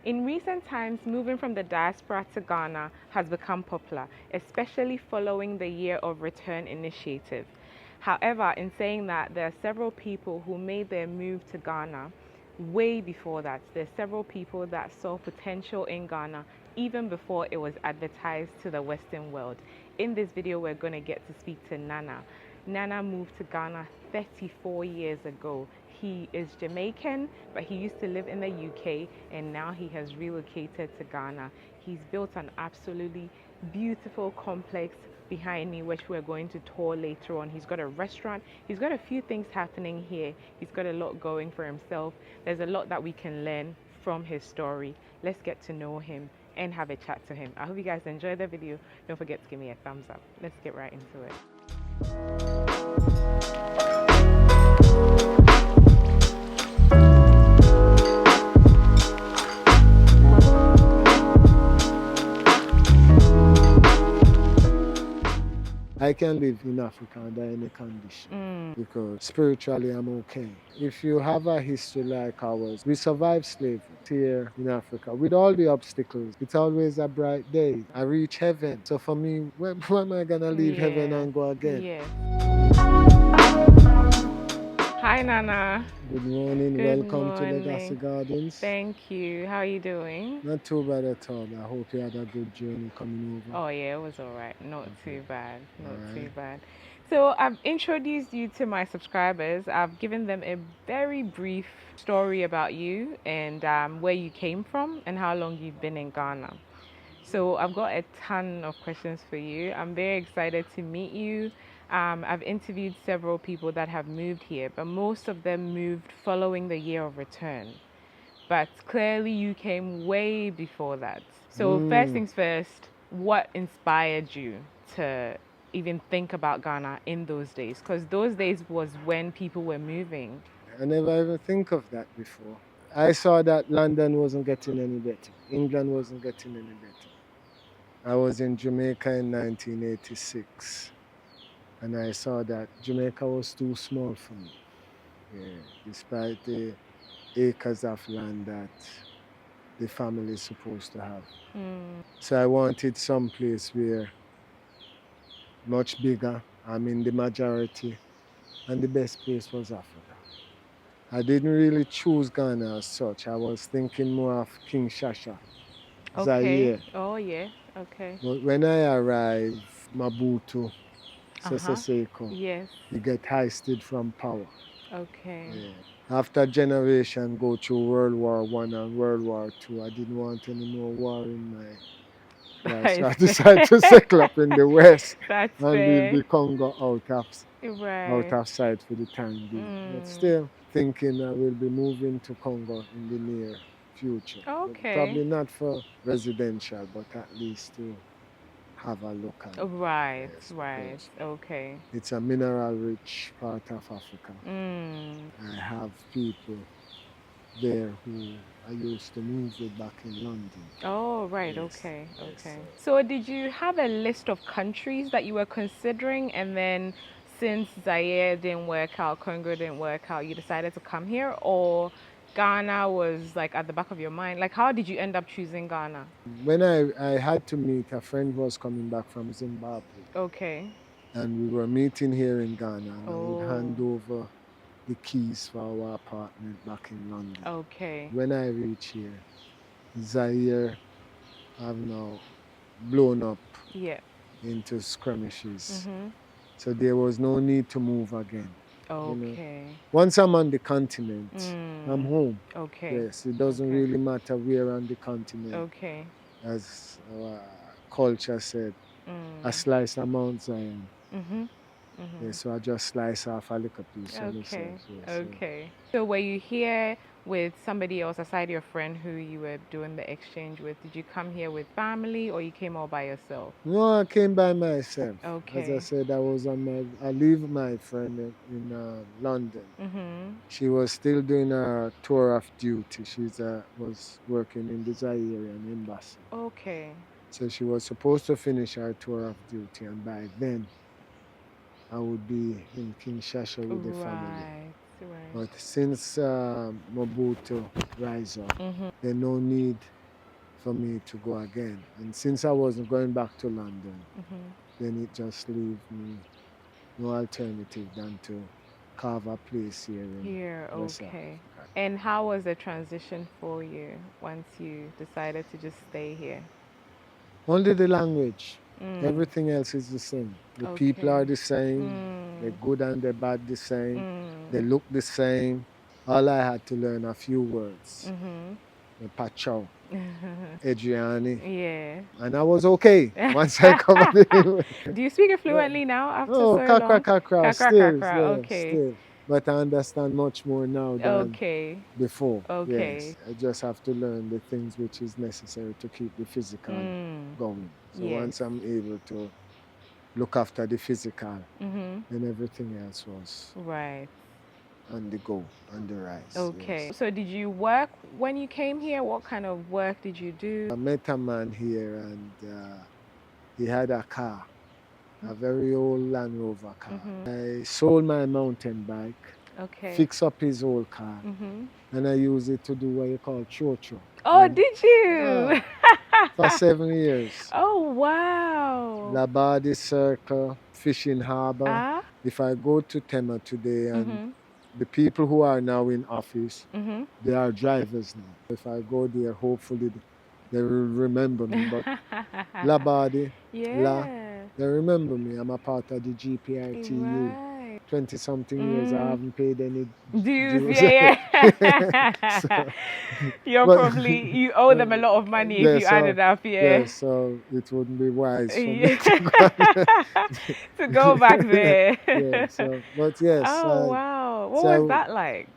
In recent times, moving from the diaspora to Ghana has become popular, especially following the Year of Return initiative. However, in saying that, there are several people who made their move to Ghana way before that. There's several people that saw potential in Ghana even before it was advertised to the Western world. In this video, we're going to get to speak to Nana. Nana moved to Ghana 34 years ago. He is Jamaican, but he used to live in the UK and now he has relocated to Ghana. He's built an absolutely beautiful complex behind me, which we're going to tour later on. He's got a restaurant. He's got a few things happening here. He's got a lot going for himself. There's a lot that we can learn from his story. Let's get to know him and have a chat to him. I hope you guys enjoy the video. Don't forget to give me a thumbs up. Let's get right into it. I can live in Africa under any condition because spiritually I'm okay. If you have a history like ours, we survived slavery here in Africa with all the obstacles. It's always a bright day. I reach heaven. So for me, when am I gonna leave heaven and go again? Yes. Hi, Nana. Good morning. Good Welcome to morning. Legacy Gardens. Thank you. How are you doing? Not too bad at all. I hope you had a good journey coming over. Oh yeah, it was all right. Not too bad. Not All too right. bad. So I've introduced you to my subscribers. I've given them a very brief story about you and where you came from and how long you've been in Ghana. So I've got a ton of questions for you. I'm very excited to meet you. I've interviewed several people that have moved here, but most of them moved following the Year of Return. But clearly you came way before that. So first things first, what inspired you to even think about Ghana in those days? Because those days was when people were moving. I never even think of that before. I saw that London wasn't getting any better. England wasn't getting any better. I was in Jamaica in 1986 and I saw that Jamaica was too small for me. Yeah, despite the acres of land that the family is supposed to have. So I wanted some place where much bigger, I'm in the majority, and the best place was Africa. I didn't really choose Ghana as such. I was thinking more of King Shasha, Zaire. Oh yeah. Okay. But when I arrived, Mabutu, Sese Seko, Yes. he get heisted from power. Okay. Yeah. After generation go through World War I and World War II, I didn't want any more war in my life. So I decided to settle up in the West That's and leave the Congo out of sight for the time being. But still thinking I will be moving to Congo in the near future. Okay. Probably not for residential, but at least to have a look at. Right, Yes, right. because Okay. it's a mineral-rich part of Africa. I have people there who I used to move with back in London. Oh, right. Yes, Okay. yes. Okay. So did you have a list of countries that you were considering, and then since Zaire didn't work out, Congo didn't work out, you decided to come here, or Ghana was like at the back of your mind? Like, how did you end up choosing Ghana? When I had to meet, a friend was coming back from Zimbabwe, Okay. and we were meeting here in Ghana, and I would Oh. hand over the keys for our apartment back in London. Okay. When I reach here, Zaire have now blown up Yeah. into skirmishes. So there was no need to move again. Okay. Once I'm on the continent, I'm home. Okay. Yes, it doesn't Okay. really matter where on the continent. Okay. As our culture said, a slice of Mount Zion. Yeah, so I just slice off a little piece of Okay. myself. Yes, Okay. So were you here with somebody else aside your friend who you were doing the exchange with? Did you come here with family or you came all by yourself? No, I came by myself. Okay. As I said, I leave my friend in London. She was still doing a tour of duty. She was working in the Zairian embassy. Okay. So she was supposed to finish her tour of duty, and by then I would be in Kinshasa with the family. Right. But since Mobutu rise up, there's no need for me to go again. And since I wasn't going back to London, then it just leave me no alternative than to carve a place here in Here, West okay. Africa. And how was the transition for you once you decided to just stay here? Only the language. Everything else is the same. The people are Okay. the same. The good and the bad the same. They look the same. All I had to learn a few words. The Pacho, Adriani. Yeah. And I was okay once I covered it. Do you speak it fluently now after Oh, so kakra long? kakra, Kakra still, kakra, yeah, okay. still. But I understand much more now than Okay. before. Okay. Yes, I just have to learn the things which is necessary to keep the physical going. So Yes. once I'm able to look after the physical, then everything else was Right. on the go, on the rise. Okay. Yes. So did you work when you came here? What kind of work did you do? I met a man here and he had a car, a very old Land Rover car. I sold my mountain bike, Okay. fix up his old car, and I use it to do what you call cho-cho. Oh, And, did you? for 7 years. Oh, wow. Labadi Circle, Fishing Harbor. If I go to Tema today and the people who are now in office, they are drivers now. If I go there, hopefully they will remember me. But Labadi, La, Yeah. they remember me. I'm a part of the GPRTU. Right. 20-something years, I haven't paid any Dues, dues. yeah. So, You're but- probably, you owe them a lot of money if yeah, you added up, yeah. yeah, so it wouldn't be wise for me Yeah. to go. To go back there. Yeah, so, but yes. Oh, wow. What so was that like?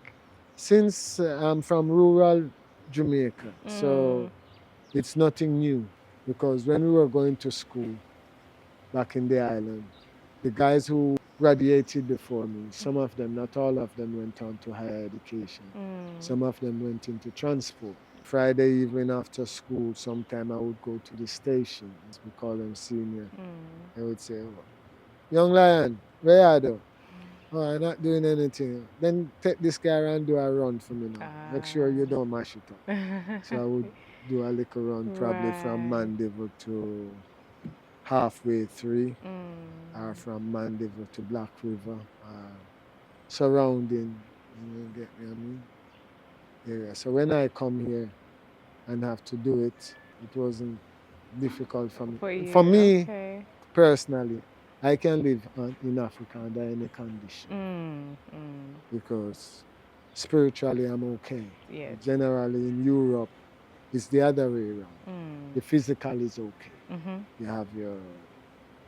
Since I'm from rural Jamaica, so it's nothing new. Because when we were going to school back in the island, the guys who graduated before me, some of them, not all of them, went on to higher education. Some of them went into transport. Friday evening after school, sometime I would go to the station, as we call them senior. I would say, "Oh, young lion, where are you? Oh, I'm not doing anything. Then take this guy and do a run for me now. Make sure you don't mash it up." So I would do a little run, probably from Right. Mandeville to halfway three, or from Mandeville to Black River, surrounding, you get me, I mean, area. So when I come here and have to do it, it wasn't difficult for me. For you, For me, okay. personally, I can live in Africa under any condition because spiritually I'm okay. Yes. Generally in Europe, it's the other way around. The physical is okay. You have your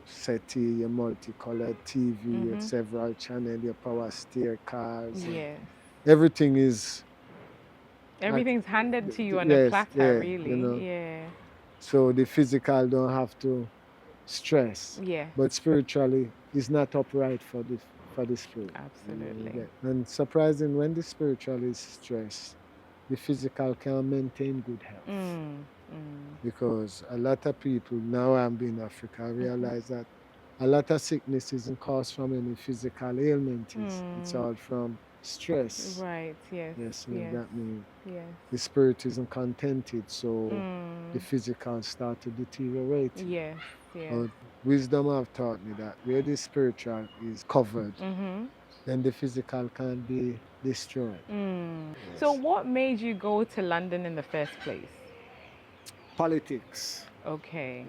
settee, your multicolored TV, your several channel, your power steer cars. Yes. Everything is... Everything's handed to you on a yes, platter, yeah, really. you know. Yeah. So the physical don't have to stress. Yeah. But spiritually, it's not upright for the spirit. Absolutely. And surprising, when the spiritual is stressed, the physical can maintain good health. Because a lot of people, now I'm in Africa, I realize that a lot of sickness isn't caused from any physical ailment. It's all from stress. Right, yes. Yes, so yes. that means Yes. the spirit isn't contented, so the physical start to deteriorate. Yes, yes. But wisdom have taught me that where the spiritual is covered, then the physical can be destroyed. Yes. So what made you go to London in the first place? Politics. Okay.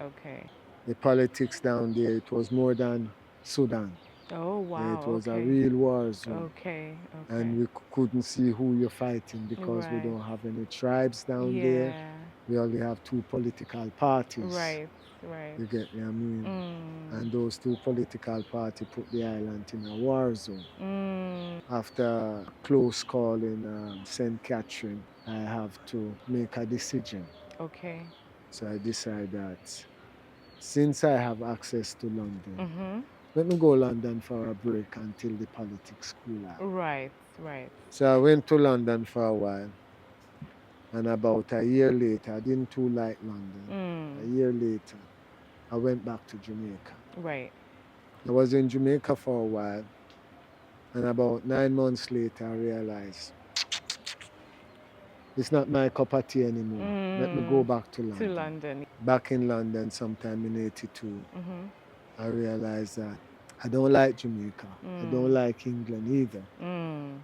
Okay. The politics down there, it was more than Sudan. Oh, wow. It was a okay. real war zone. Okay. And we couldn't see who you're fighting because we Right. don't have any tribes down Yeah. there. We only have two political parties. Right, right. You get me? I mean, and those two political parties put the island in a war zone. After a close call in St. Catherine, I have to make a decision. Okay. So I decided that since I have access to London, let me go London for a break until the politics cool out. Right, right. So I went to London for a while. And about a year later, I didn't too like London. A year later, I went back to Jamaica. Right. I was in Jamaica for a while. And about 9 months later, I realized it's not my cup of tea anymore. Let me go back to To London. London. Back in London sometime in 82, Mm-hmm. I realized that I don't like Jamaica. I don't like England either.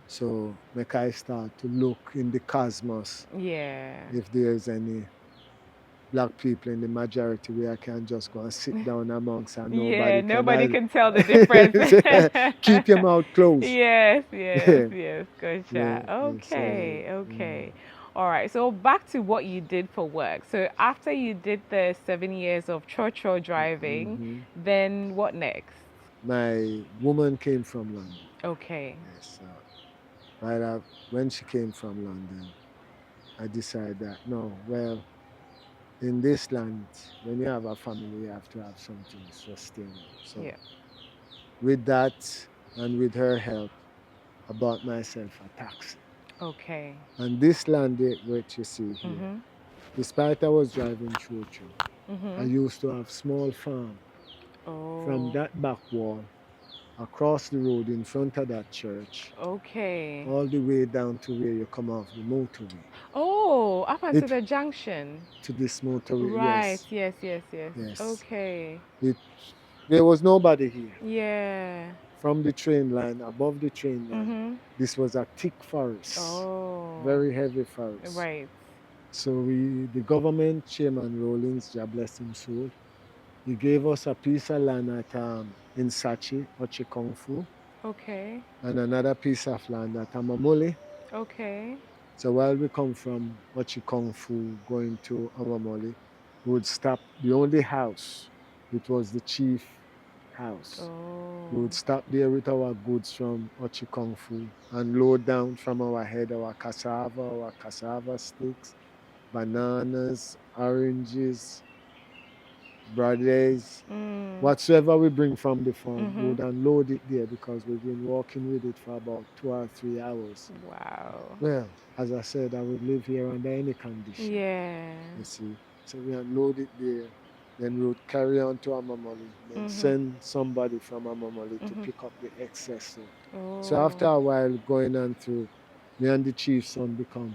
So make I start to look in the cosmos Yeah. if there's any black people in the majority where I can just go and sit down amongst and Yeah, nobody can can tell the difference. keep your mouth closed. Yes, yes, Yeah, yes. yeah, Gotcha. so Okay, okay. All right. So back to what you did for work. So after you did the 7 years of church driving, mhm. then what next? My woman came from London. Okay. Yes, right up, when she came from London, I decided that no, well, in this land, when you have a family, you have to have something to sustain you. So Yeah. with that and with her help, I bought myself a taxi. Okay. And this land which you see here, Mhm. despite I was driving through, I Mhm. used to have small farm from Oh. that back wall across the road in front of that church, Okay. all the way down to where you come off the motorway. Oh, up until It the junction. to this motorway, Right. yes, Yes, yes, yes. yes. Okay. It there was nobody here. Yeah. From the train line, above the train line, Mhm. this was a thick forest, Oh. very heavy forest. Right. So the government chairman Rollins, God bless him soul, he gave us a piece of land at in Sachi, Ochikongfu, Okay. and another piece of land at Amamole. Okay. So while we come from Ochikongfu going to Amamole, we would stop the only house. It was the chief house. We Oh. would stop there with our goods from Ochikongfu and load down from our head our cassava sticks, bananas, oranges, brothers, Mm. whatsoever we bring from the farm, we Mhm. would unload it there because we've been walking with it for about 2 or 3 hours. Wow. Well, as I said, I would live here under any condition, Yeah. you see. So we unload it there, then we would carry on to Amamoli, then Mhm. send somebody from Amamoli to Mhm. pick up the excess. So Oh. after a while going on through, me and the chief's son become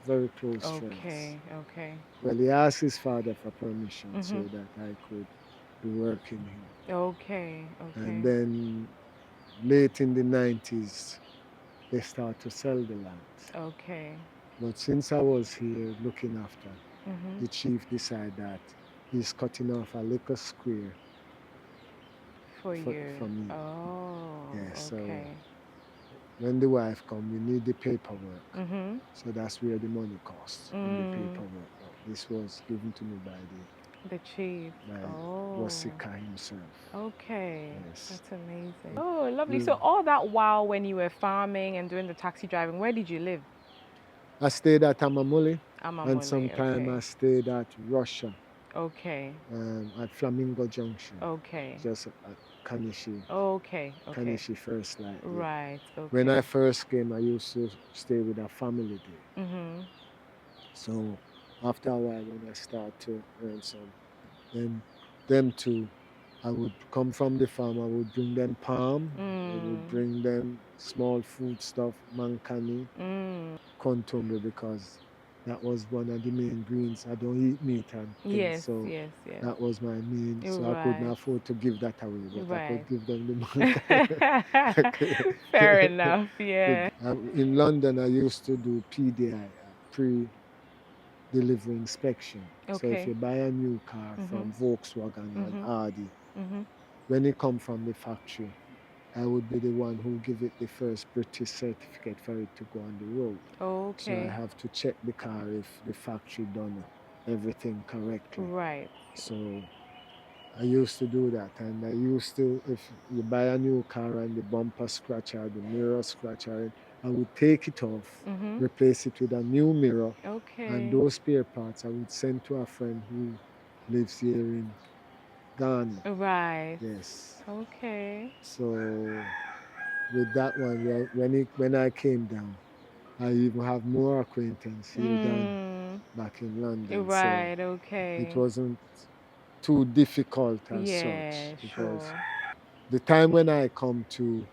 very close friends. Okay. Okay. Well, he asked his father for permission so Mhm. that I could be working here. Okay. And Okay. then late in the 90s, they start to sell the land. Okay. But since I was here looking after, Mhm. the chief decided that he's cutting off a little square For you. for me. Oh. Yeah, so Okay. when the wife come, we need the paperwork. Mhm. So that's where the money costs in the Mm. paperwork. But this was given to me The chief. by Oh. Wasika himself. Okay. Yes. That's amazing. Oh, lovely. We, So all that while when you were farming and doing the taxi driving, where did you live? I stayed at Amamuli and Amamole. sometime Okay. I stayed at Russia, Okay. at Flamingo Junction, Okay. just at Kanishi, Okay. Okay. Kanishi First Light there. Right. When Okay. I first came, I used to stay with a family there. Mhm. So after a while, when I start to earn some, then them two, I would come from the farm. I would bring them palm. I would Mm. bring them small food stuff, mankani, Mm. kontumbe, because that was one of the main greens. I don't eat meat and things, Yes. so Yes. Yes. that was my main. You're So I couldn't right. afford to give that away, but I Right. could give them the mankani. Fair enough. Yeah. In London, I used to do PDI, pre-delivery inspection. So if Okay. you buy a new car Mhm. from Volkswagen and Mhm. Audi, Mhm. when it come from the factory, I would be the one who give it the first British certificate for it to go on the road. So I Okay. have to check the car if the factory done everything correctly. Right. So I used to do that, and I used to, if you buy a new car and the bumper scratch or the mirror scratch, I would take it off, Mhm. replace it with a new mirror, and Okay. those spare parts I would send to a friend who lives here in Ghana. Right. Yes. Okay. So with that one, when I came down, I even have more acquaintance here than Mm. back in London. So Right. it Okay. wasn't too difficult as such Yeah. because Sure. the time when I come to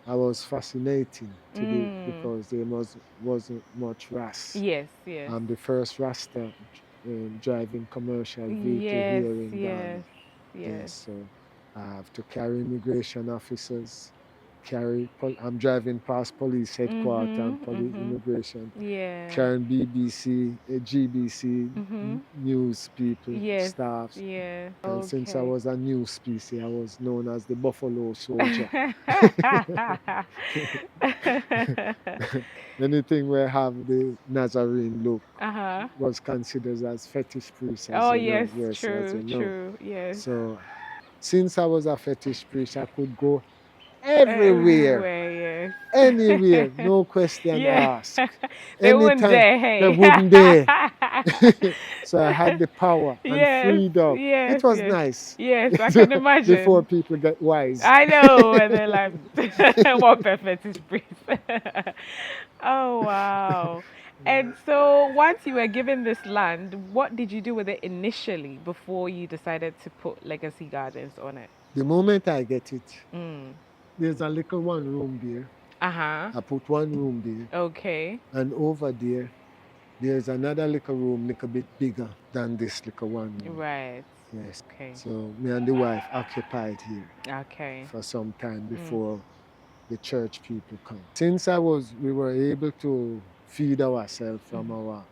I was fascinating to do Mm. because there wasn't much RAS. Yes, yes. I'm the first Rasta driving commercial vehicle Yes, here in Ghana. yes, Yes, yes. so I have to carry immigration officers, I'm driving past police headquarters and police immigration, Yeah. carrying BBC, GBC Mm-hmm. news people, Yes, staffs. yeah. And since I Okay. was a new species, I was known as the Buffalo Soldier. Anything where have the Nazarene look Uh-huh. was considered as fetish priest, as Oh, you know. yes, Yes, as you true, know. true, yes. So since I was a fetish priest, I could go everywhere, Everywhere, anywhere, yes. no question Yeah. asked. They wouldn't Anytime dare, they hey. wouldn't dare. So I had the power and Yes, freedom. yes, It was yes. nice. Yes, I can Before imagine. people get wise. I know, and they're like, what perfect is priest. Oh, wow. And so once you were given this land, what did you do with it initially before you decided to put Legacy Gardens on it? The moment I get it, Mm. there's a little one room there. Uh-huh. I put one room there, Okay. and over there, there's another little room, little bit bigger than this little one room. Right. Yes. Okay. So me and the wife occupied here Okay. for some time before the church people come. Since we were able to feed ourselves from our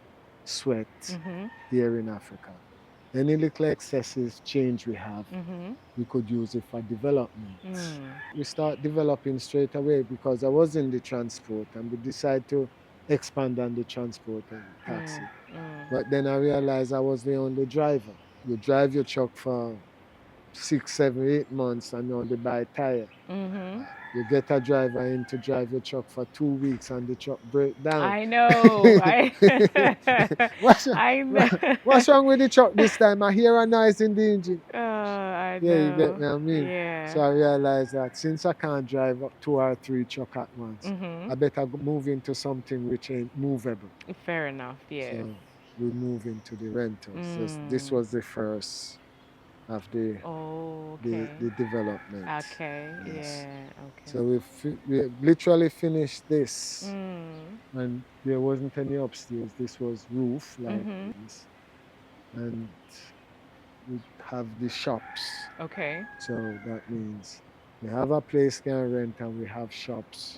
sweat here in Africa. Any little excessive change we have, we could use it for development. We start developing straight away because I was in the transport and we decided to expand on the transport and taxi. But then I realized I was the only driver. You drive your truck for 6, 7, 8 months and you only buy a tire. You get a driver in to drive your truck for 2 weeks and the truck break down. I know. I know. What's wrong with the truck this time? I hear a noise in the engine. I Yeah, you know. get me, I mean. Yeah. So I realized that since I can't drive up 2 or 3 trucks at once, I better move into something which ain't movable. Fair enough, yes. So we move into the rentals. So this was the first of the development. Okay, yes. yeah, okay. So we literally finished this, and there wasn't any upstairs. This was roof like this, and we have the shops. Okay. So that means we have a place can rent and we have shops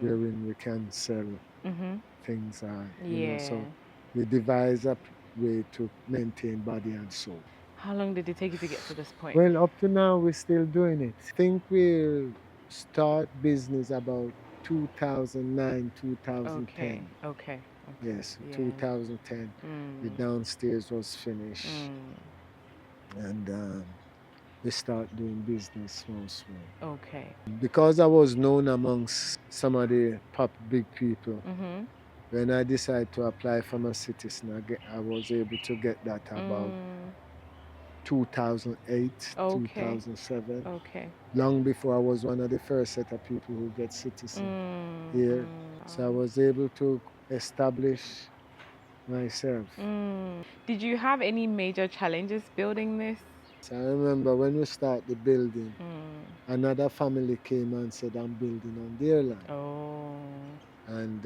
wherein we can sell things. You know, so we devise a way to maintain body and soul. How long did it take you to get to this point? Well, up to now, we're still doing it. I think we'll start business about 2009, 2010. Okay. Yes, 2010. The downstairs was finished. And we start doing business small. Okay. Because I was known amongst some of the big people, when I decided to apply for my citizen, I was able to get that about 2008, 2007. Okay. Long before I was one of the first set of people who get citizen here. So I was able to establish myself. Did you have any major challenges building this? So I remember when we started the building, another family came and said, I'm building on their land. Oh. And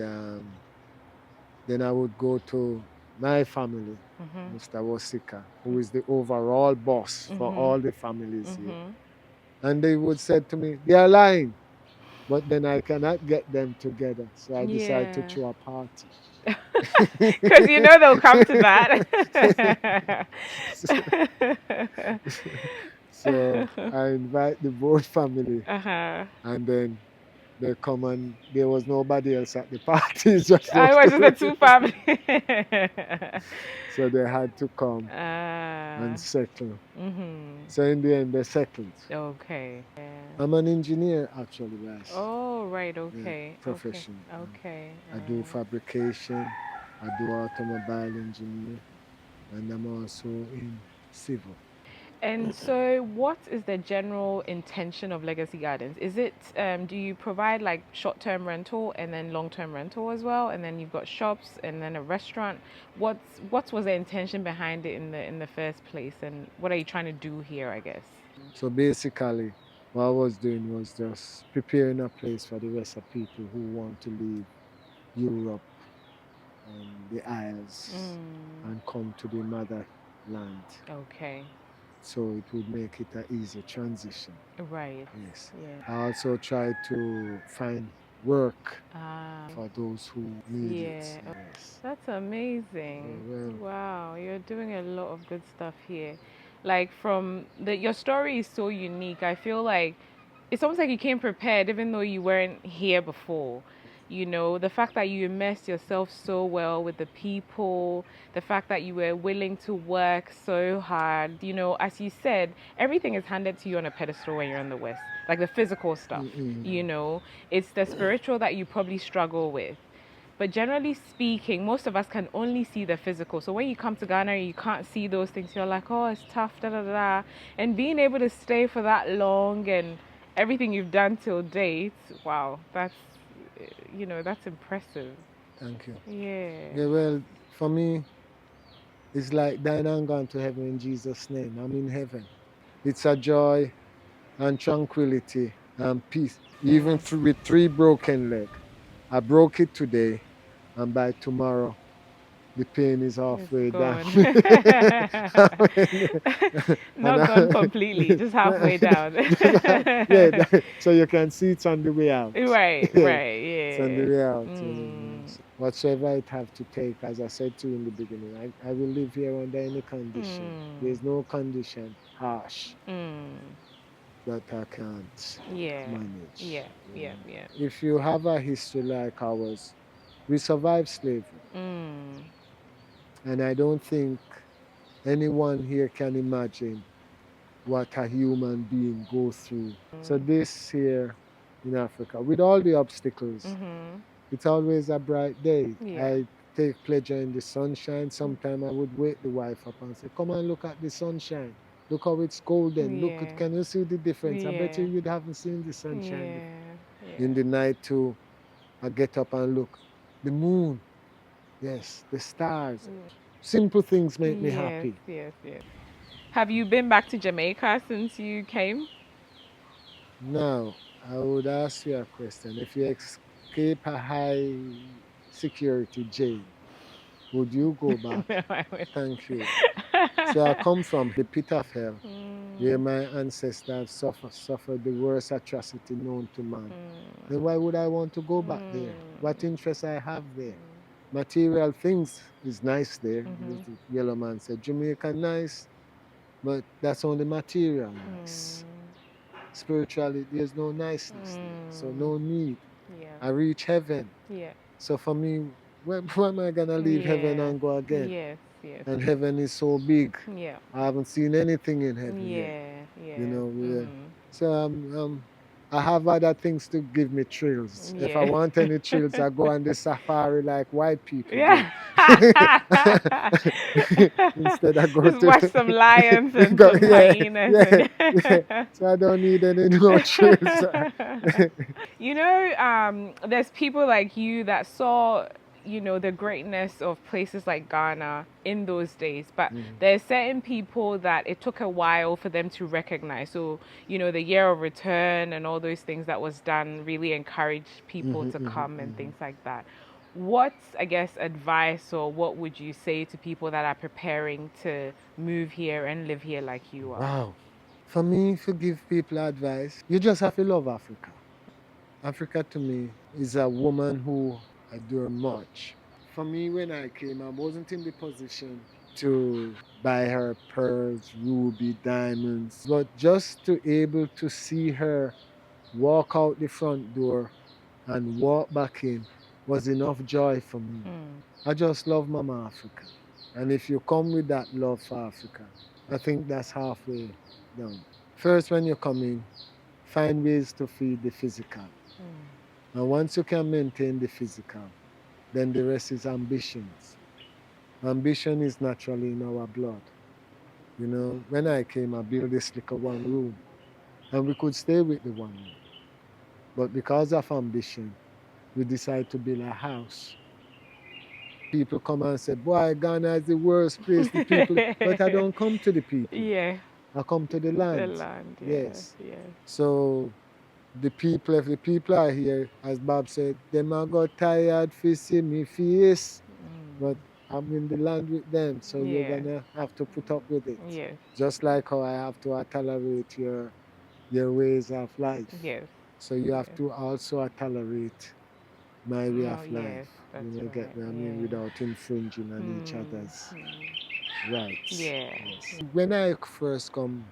then I would go to my family, Mr. Wasika, who is the overall boss for all the families here. And they would say to me, they are lying, but then I cannot get them together. So I decided to throw a party. Because you know they'll come to that. So I invite the both family, and then they come and there was nobody else at the party. It was just the two families. So they had to come and settle. So in the end, they settled. Okay. I'm an engineer actually, guys. Oh, right. Okay. Yeah, profession. Okay. I do fabrication. I do automobile engineering, and I'm also in civil. And so what is the general intention of Legacy Gardens? Is it, do you provide like short-term rental and then long-term rental as well? And then you've got shops and then a restaurant. What was the intention behind it in the first place? And what are you trying to do here, I guess? So basically, What I was doing was just preparing a place for the rest of people who want to leave Europe and the Isles and come to the motherland. Okay. So it would make it an easy transition. Right. Yes. Yeah. I also tried to find work Ah. for those who need it. Yeah. Yes. That's amazing. Well, Wow, you're doing a lot of good stuff here. Like your story is so unique. I feel like it's almost like you came prepared even though you weren't here before. You know, the fact that you immersed yourself so well with the people, the fact that you were willing to work so hard. You know, as you said, everything is handed to you on a pedestal when you're in the West, like the physical stuff. You know, it's the spiritual that you probably struggle with. But generally speaking, most of us can only see the physical. So when you come to Ghana, you can't see those things. You're like, oh, it's tough, da da da. And being able to stay for that long and everything you've done till date, wow, that's impressive. thank you. Yeah. Yeah, well, for me, it's like dying and gone to heaven in Jesus' name. I'm in heaven. It's a joy and tranquility and peace. Even with 3 broken legs. I broke it today, and by tomorrow, the pain is halfway down. Not gone completely, just halfway down. Yeah, so you can see it's on the way out. Right, right, yeah. It's on the way out. Whatsoever it have to take, as I said to you in the beginning, I will live here under any condition. There's no condition harsh that I can't manage. Yeah. If you have a history like ours, we survived slavery. And I don't think anyone here can imagine what a human being goes through. So this here in Africa, with all the obstacles, it's always a bright day. I take pleasure in the sunshine. Sometimes I would wake the wife up and say, come and look at the sunshine. Look how it's golden. Look, can you see the difference? I bet you haven't seen the sunshine before. In the night too, I get up and look. The moon, yes, the stars. Simple things make me happy. Yes. Have you been back to Jamaica since you came? Now, I would ask you a question. If you escape a high security jail, would you go back? No, I would. Thank you. So I come from the pit of hell, where my ancestors suffered the worst atrocity known to man. Then why would I want to go back there? What interest I have there? Material things is nice there. The yellow man said, Jamaica nice, but that's only material nice. Spiritually, there's no niceness there, so no need. I reach heaven. So for me, where am I going to leave heaven and go again? Yes. And heaven is so big. I haven't seen anything in heaven yet. You know, so I have other things to give me thrills. If I want any thrills, I go on the safari like white people. Instead I go just to watch some lions and some hyenas. So I don't need any more thrills. You know, there's people like you that saw the greatness of places like Ghana in those days, but there's certain people that it took a while for them to recognize. So, the year of return and all those things that was done really encouraged people to come and things like that. What, I guess, advice or what would you say to people that are preparing to move here and live here like you are? Wow. For me, if you give people advice, you just have to love Africa. Africa to me is a woman who adore much. For me, when I came, I wasn't in the position to buy her pearls, ruby, diamonds, but just to able to see her walk out the front door and walk back in was enough joy for me. I just love Mama Africa. And if you come with that love for Africa, I think that's halfway done. First, when you come in, find ways to feed the physical. And once you can maintain the physical, then the rest is ambitions. Ambition is naturally in our blood. When I came, I built this little one room, and we could stay with the one room. But because of ambition, we decided to build a house. People come and say, boy, Ghana is the worst place, the people. But I don't come to the people. I come to the The land. land, yeah, Yes. yeah. So the people, if the people are here, as Bob said, them are got tired for see me face, but I'm in the land with them, so you're Yeah, gonna have to put up with it. yes, Just like how I have to tolerate your ways of life. yes, So you have yes. to also tolerate my way Oh, of yes, life. You that's know, get right. me? I mean, Yeah. without infringing on each Mm, other's mm. rights. Yeah. Yes. When I first come,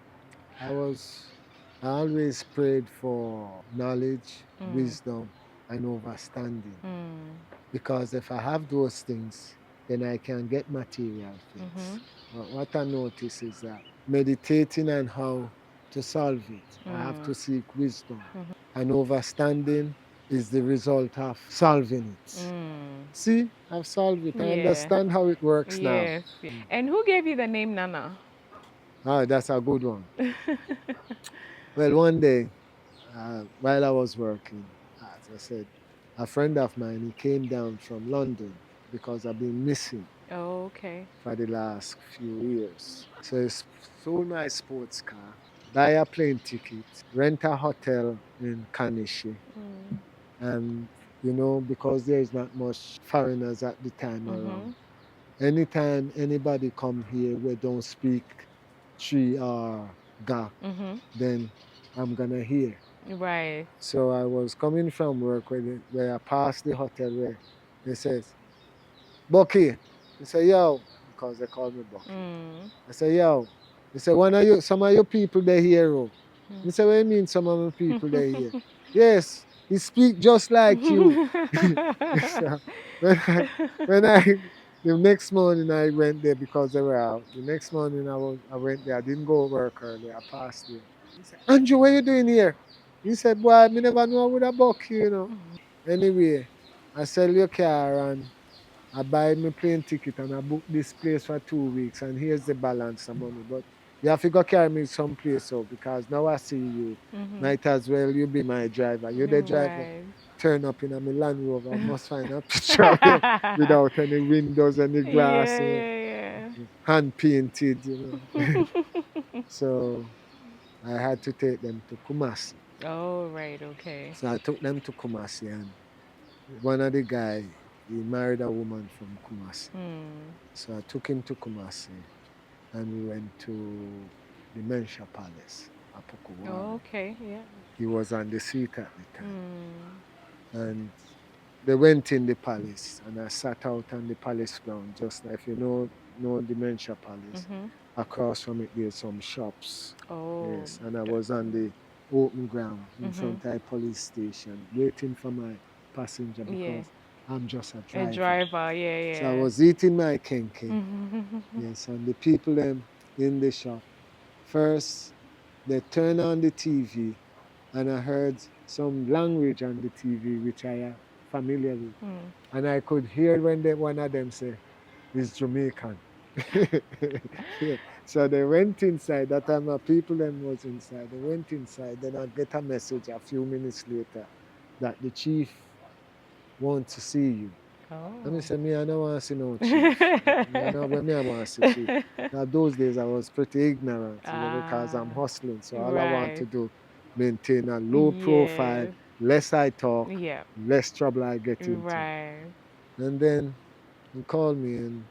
I always prayed for knowledge, Mm, wisdom, and understanding. mm, Because if I have those things, then I can get material mm-hmm, things. But what I notice is that meditating on how to solve it, I have mm, to seek wisdom. mm-hmm, And understanding is the result of solving it. mm. See, I've solved it. I Yeah. understand how it works now. Yes. And who gave you the name Nana? Ah, that's a good one. Well, one day, while I was working, as I said, a friend of mine, he came down from London because I've been missing Oh, okay. for the last few years. So he sold my sports car, buy a plane ticket, rent a hotel in Kanishi, Mm. and because there is not much foreigners at the time Mm-hmm. around. Anytime anybody come here we don't speak Tree or Ga, Mm-hmm. then I'm gonna hear. Right. So I was coming from work where I passed the hotel where they says, Bucky. I say, yo, because they call me Bucky. Mm. I say, yo. They say, some of your people they here. Oh. I say, what do you mean some of my people they here? Yes, he speak just like you. So when I the next morning I went there because they were out. The next morning I went there. I didn't go work early. I passed there. He said, Andrew, what you doing here? He said, boy, I never know I would have buck you. Anyway, I sell your car and I buy my plane ticket and I book this place for 2 weeks and here's the balance of money. But you have to go carry me someplace out because now I see you. Mm-hmm. Might as well you be my driver. You the driver. Right. Turn up in a Land Rover. I must find a picture of you without any windows, any glass, Yeah, yeah, hand painted, yeah. So I had to take them to Kumasi. Oh, right, okay. So I took them to Kumasi and one of the guy, he married a woman from Kumasi. Hmm. So I took him to Kumasi and we went to the Mensha Palace, Oh, Apukuwari. okay, yeah. He was on the seat at the time. Hmm. And they went in the palace and I sat out on the palace ground, just like if you know the Mensha Palace. Mm-hmm. Across from it there's some shops. Oh. Yes. And I was on the open ground in Mm-hmm. front of the police station waiting for my passenger Yeah. because I'm just a A driver. driver, yeah, So I yeah. was eating my kenke. Mm-hmm. Yes, and the people in the shop. First, they turned on the TV, and I heard some language on the TV which I am familiar with, Mm. and I could hear when one of them say, "It's Jamaican." Yeah. So they went inside. That time, my people then was inside. They went inside. Then I get a message a few minutes later that the chief wants to see you. And I Oh. said, me, I don't want to see no chief. I know when me, I want to see chief. Now, those days, I was pretty ignorant, because I'm Ah, hustling. So all I want to right. do, maintain a low profile, Yes. less I talk, Yeah. less trouble I get into. Right. And then he called me and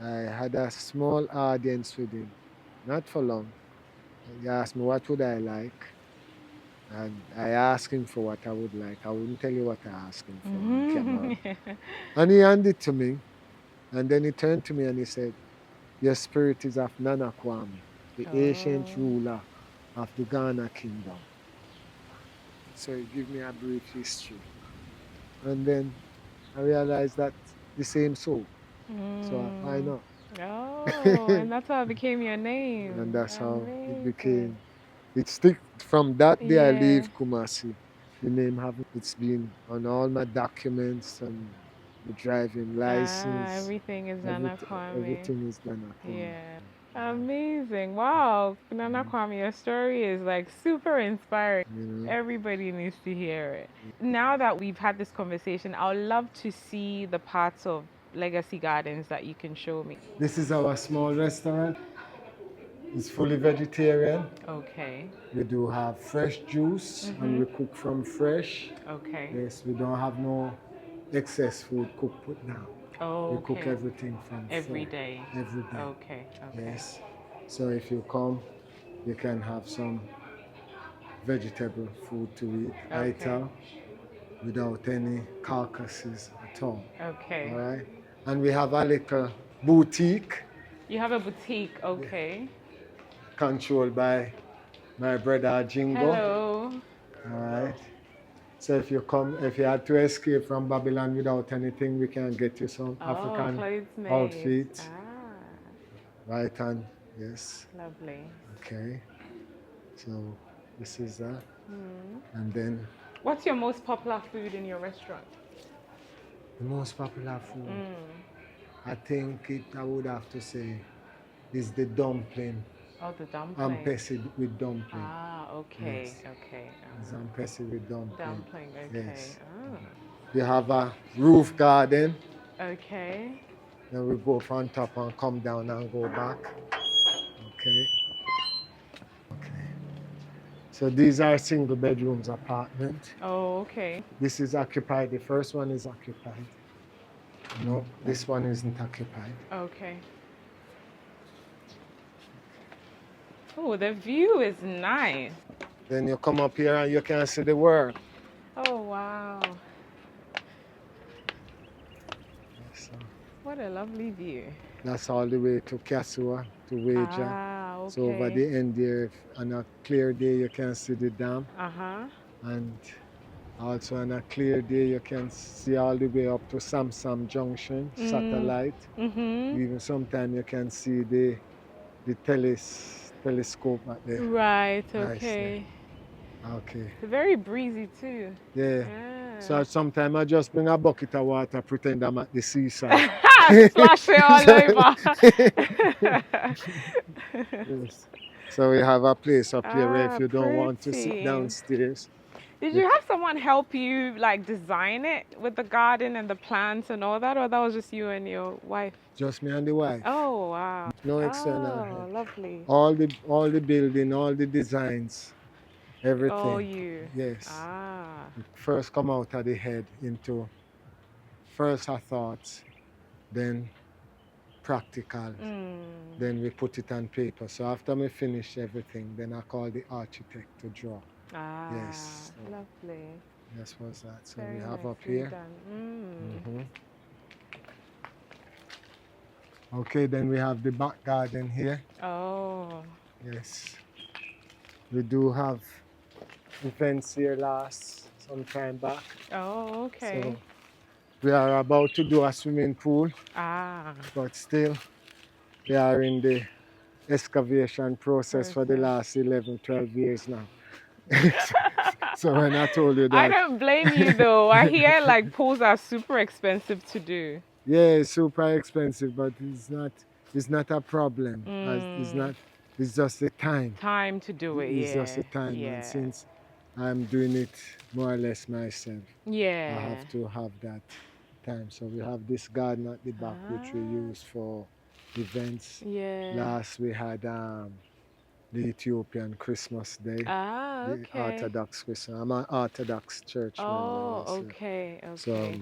I had a small audience with him. Not for long. He asked me what would I like. And I asked him for what I would like. I wouldn't tell you what I asked him for on camera. And he handed it to me. And then he turned to me and he said, your spirit is of Nana Kwame, the ancient Oh. ruler of the Ghana kingdom. So he gave me a brief history. And then I realized that the same soul. So why Mm. not? Oh, and that's how it became your And name. that's how it Amazing. became. It stick from that day I Yeah. leave Kumasi. The name it's been on all my documents and the driving Ah, license. everything is Nana Kwame. Everything is Nana Kwame. Yeah. Amazing. Wow. Nana Kwame, your story is like super inspiring. Everybody needs to hear it. Now that we've had this conversation, I would love to see the parts of Legacy Gardens that you can show me. This is our small restaurant. It's fully vegetarian. Okay. We do have fresh juice and we cook from fresh. Okay. Yes, we don't have no excess food cooked put down. Oh, We okay. cook everything from Every fresh. day. Every day. Okay. Okay. Yes. So if you come, you can have some vegetable food to eat. Okay. Ital, without any carcasses at all. Okay. All right. And we have a little boutique. You have a boutique. Okay. Controlled by my brother Jingo. Hello. All right. So if you come, if you had to escape from Babylon without anything, we can get you some African clothes made. outfits. Ah, Right hand, yes. lovely. Okay. So this is that. And then What's your most popular food in your restaurant? the most popular food, I think I would have to say, is the dumpling. Oh, the dumpling. Ampesi with dumpling. Ah, okay. Yes. Okay. It's ampesi with dumpling. Dumpling. Okay. Yes. Oh. We have a roof garden. Okay. Then we go on top and come down and go back. Okay. Okay. So these are single bedrooms apartment. Oh, okay. This is occupied. The first one is occupied. No, this one isn't occupied. Okay. Oh, the view is nice. Then you come up here and you can see the world. Oh, wow. So What a lovely view. that's all the way to Kasua, to Waja. Ah, okay. So over the end there, on a clear day, you can see the dam. Uh-huh. And also on a clear day, you can see all the way up to Samsam Junction, satellite. Mm-hmm. Even sometimes you can see the telescope back there. Right, Nice, okay. Okay. Very breezy too. Yeah. Yeah. So sometimes I just bring a bucket of water, pretend I'm at the seaside. Splash it all over. Yes. So we have a place up here where if you don't want to sit pretty. downstairs. Did you have someone help you like design it with the garden and the plants and all that, or that was just you and your wife? Just me and the wife. Oh wow. No external Oh, help. lovely. All the building, all the designs, everything. Oh, you. Yes. Ah. First come out of the head into first our thoughts, then practical. Then we put it on paper. So after we finish everything, then I call the architect to draw. Ah. Yes. So Lovely. this was that. So Very we have up nicely here. done. Okay, then we have the back garden here. Oh. Yes. We do have events here some time back. Oh, okay. So we are about to do a swimming pool, Ah. but still we are in the excavation process for the last 11, 12 years now. So when I told you that. I don't blame you though. I hear like pools are super expensive to do. Yeah, it's super expensive, but it's not a problem. It's just the time. Time to do it, It's yeah. just the time. Yeah. And since I'm doing it more or less myself, Yeah. I have to have that time. So we have this garden at the back, which we use for events. Yeah. Last we had the Ethiopian Christmas Day. Ah, The okay. Orthodox Christmas. I'm an Orthodox church member. Oh, so- okay, So okay.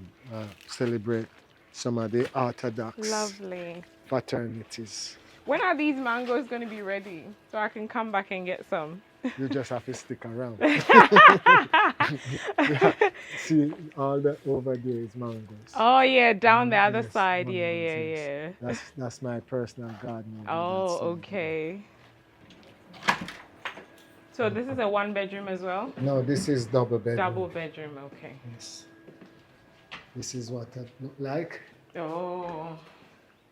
celebrate some of the Orthodox Lovely. fraternities. When are these mangoes going to be ready so I can come back and get some? You just have to stick around. See, all the over there is mangoes. Oh yeah, down the other Yes, side. mangoes, Yeah, yes. yeah. That's my personal garden. Oh, okay. So this is a one bedroom as well? No, this is double bedroom. Double bedroom, okay. Yes. This is what it look like. Oh.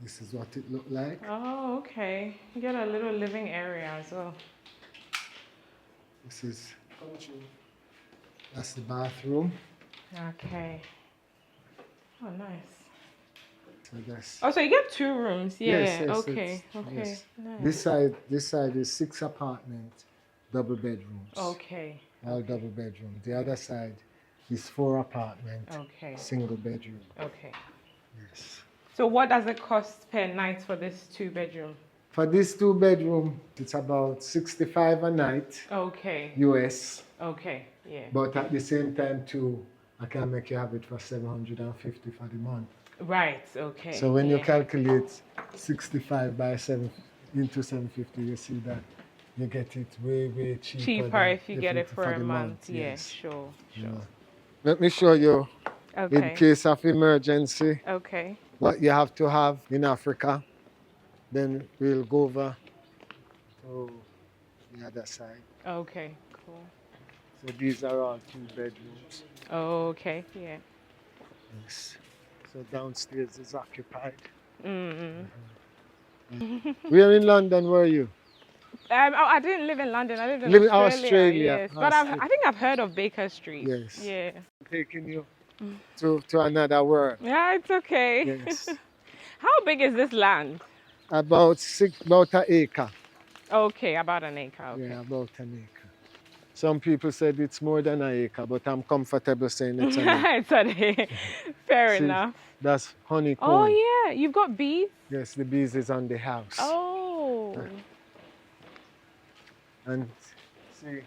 This is what it look like. Oh, okay. You get a little living area as well. This is. That's the bathroom. Okay. Oh, nice. So that's. Oh, so you get two rooms? Yeah. Yes, yes, okay. it's- Okay. yes. Nice. This side is 6 apartments, double bedrooms. Okay. All double bedrooms. The other side is 4 apartments, Okay. single bedroom. Okay. Yes. So what does it cost per night for this 2 bedroom? For this 2 bedroom, it's about 65 a night, Okay. US. Okay. Yeah. But at the same time too, I can make you have it for 750 for the month. Right. Okay. So when you yeah. calculate 65 by 7 into 750, you see that you get it way cheaper. Cheaper if you get it for for a the month. Yeah. Yes. Sure. You Sure. know. Let me show you in Okay. case of emergency Okay. what you have to have in Africa. Then we'll go over to the other side. Okay. Cool. So these are all 2 bedrooms. Okay. Yeah. Yes. So downstairs is occupied. Mm. Where in London were you? I didn't live in London. I lived in Live in Australia. Australia. Yes, but I think I've heard of Baker Street. Yes. Yeah. Taking you to another world. Yeah, it's okay. Yes. How big is this land? About an acre. Okay, about an acre. Okay. Yeah, about an acre. Some people said it's more than an acre, but I'm comfortable saying it's an acre. It's an acre. Fair See, enough. That's honeycomb. Oh yeah, you've got bees. Yes, the bees is on the house. Oh. And see.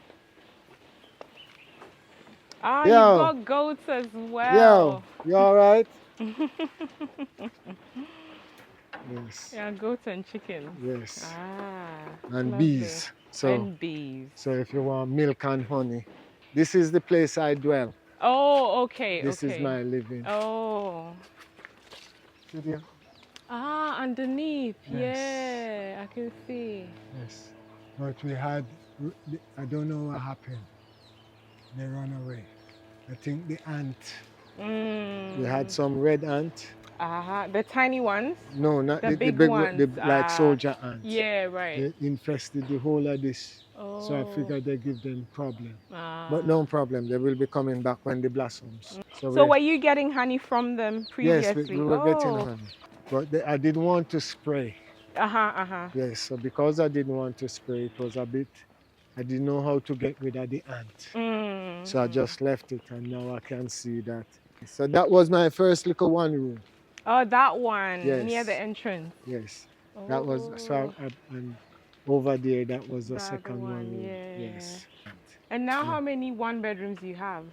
Ah, Yo. you've got goats as well. Yo, you all right? Yes. Yeah, goats and chickens. Yes. Ah. And lovely. bees. So, And bees. so if you want milk and honey, this is the place I dwell. Oh, okay. This okay. is my living. Oh. See there? Ah, underneath. Yes. Yeah, I can see. Yes. But we had, I don't know what happened. They ran away. I think the ant. We had some red ant. The tiny ones? No, not The the big big ones. like soldier ants. Yeah, right. They infested the whole of this. Oh. So I figured they give them problem. Ah. But no problem. They will be coming back when they blossoms. So were you getting honey from them previously? Yes, we were getting honey. But I didn't want to spray. Yes, so because I didn't want to spray, it was a bit, I didn't know how to get rid of the ant. So I just left it, and now I can see that. So that was my first little one room. Oh, that one, Yes. near the entrance. Yes, that was, so and over there, that was the That's the second one, room. yeah. Yes. And now how many 1-bedrooms do you have?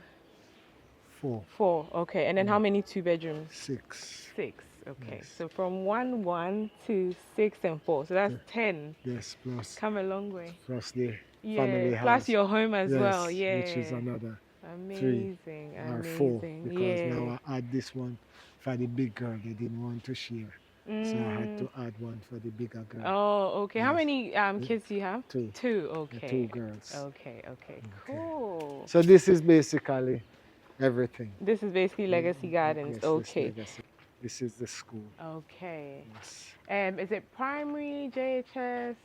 4. 4, okay. And then how many 2-bedrooms? 6. 6, okay. Yes. So from 1, 2, 6, and 4. So that's 10. Yes, plus Come a long way. the Yeah, family house. plus your home as Yes, well, yeah. which is another amazing, or 4, amazing. because Yeah. now I add this one for the big girl. They didn't want to share, so I had to add one for the bigger girl. Oh, okay. How Yes. many kids do you have? 2. 2, okay. 2 girls. Okay, okay, cool. So this is basically everything. This is basically Legacy Gardens, Yes, okay. This is the school. Okay. Yes. Is it primary, JHS,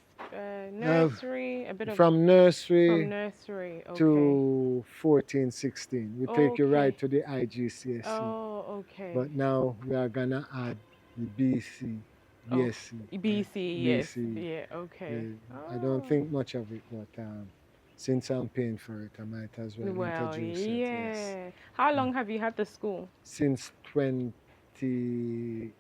nursery, a bit of From nursery nursery, okay. to 14, 16. We take you right to the IGCSE. Oh, okay. But now we are gonna add the BC, BSc. BC, yes. BC. Yeah, okay. I don't think much of it, but since I'm paying for it, I might as well introduce it. Yes. How long have you had the school? Since 2018,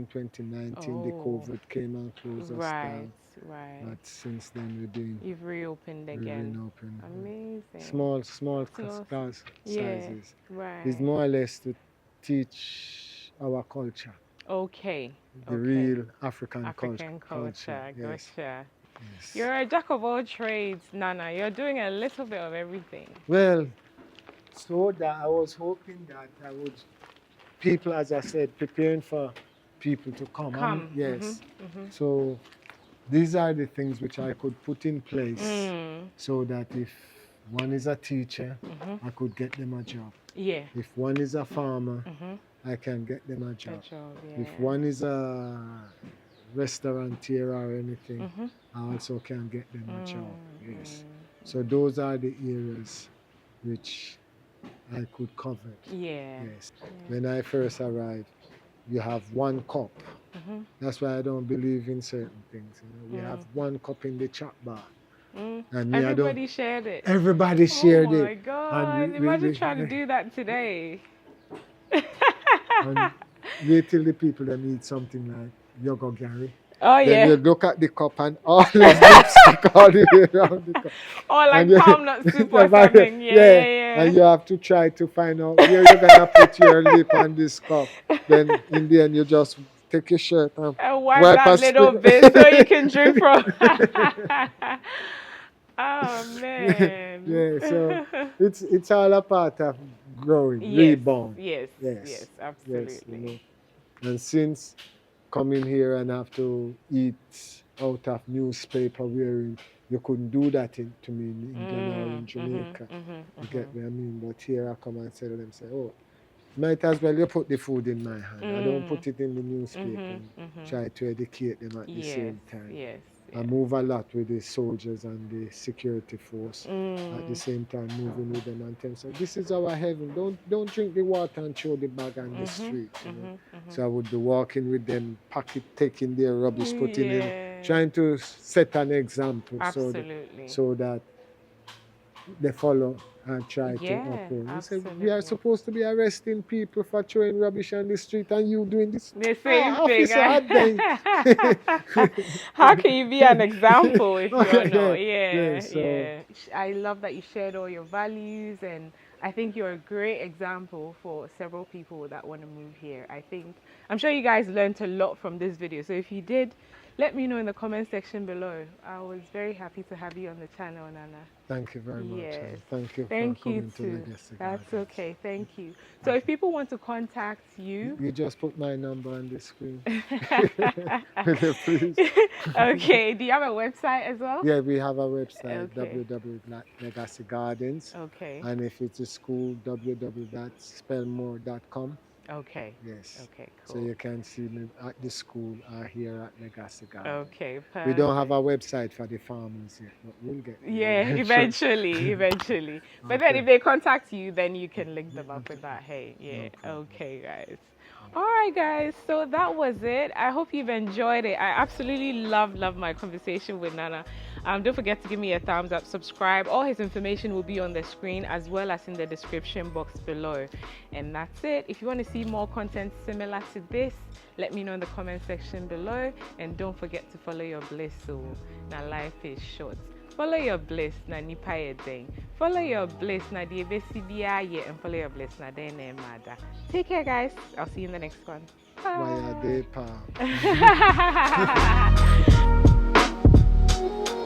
2019, the COVID came and closed us down. Right. But since then, You've reopened again. reopened. Amazing. Small class sizes. Right. It's more or less to teach our culture. Okay. The real African culture. Gotcha. Yes. Yes. You're a jack of all trades, Nana. You're doing a little bit of everything. Well, so that I was hoping that I would, people, as I said, preparing for people to come. Yes. So these are the things which I could put in place so that if one is a teacher, I could get them a job. Yeah. If one is a farmer, I can get them a job. If one is a restaurateur or anything, I also can get them a job. Yes. So those are the areas which I could cover. Yes. When I first arrived, you have 1 cup. That's why I don't believe in certain things. We have 1 cup in the chop bar. And everybody shared it. Everybody shared it. Oh my God. Imagine trying to do that today. And wait till the people that need something like Yogo Gary. Oh, Then yeah. you look at the cup and all the lipstick all the way around the cup. Or like And you- palm nut soup or something. Yeah. And you have to try to find out where you're gonna put your lip on this cup. Then in the end, you just take your shirt and And wipe wipe that a little spit. bit so you can drink from. Oh, man. Yeah, so it's all a part of growing, Yes, rebound. yes, Yes, absolutely. And since coming here and have to eat out of newspaper where you couldn't do that to me in England or in Jamaica. You get what I mean? But here I come and say to them, oh, might as well you put the food in my hand. I don't put it in the newspaper and try to educate them at the same time. Yes. I move a lot with the soldiers and the security force. At the same time, moving with them and tell them, so this is our heaven. Don't drink the water and throw the bag on the street. So I would be walking with them, taking their rubbish, putting in, trying to set an example so that they follow and try to uphold. He said, we are supposed to be arresting people for throwing rubbish on the street and you doing this. The same thing. How can you be an example if you're not? So I love that you shared all your values, and I think you're a great example for several people that want to move here. I'm sure you guys learned a lot from this video. So if you did, let me know in the comment section below. I was very happy to have you on the channel, Nana. Thank you very much. Yes. Thank you for coming to Legacy Gardens. That's okay. Thank you. So if people want to contact you... You just put my number on the screen. Please. Okay. Do you have a website as well? Yeah, we have a website, www.legacygardens. Okay. And if it's a school, www.spellmore.com. Okay. Yes. Okay, cool. So you can see me at the school or here at Legacy Gardens. Okay, perfect. We don't have a website for the farmers yet, but we'll get there. Yeah, eventually. But then if they contact you, then you can link them up with that. Hey, yeah. Okay, guys. All right, guys. So that was it. I hope you've enjoyed it. I absolutely love my conversation with Nana. Don't forget to give me a thumbs up, subscribe. All his information will be on the screen as well as in the description box below. And that's it. If you want to see more content similar to this, let me know in the comment section below. And don't forget to follow your bliss. So now life is short. Follow your bliss na nipa yedeng. Follow your bliss na di ebesi biya ye, and follow your bliss na de ne mada. Take care, guys. I'll see you in the next one. Bye.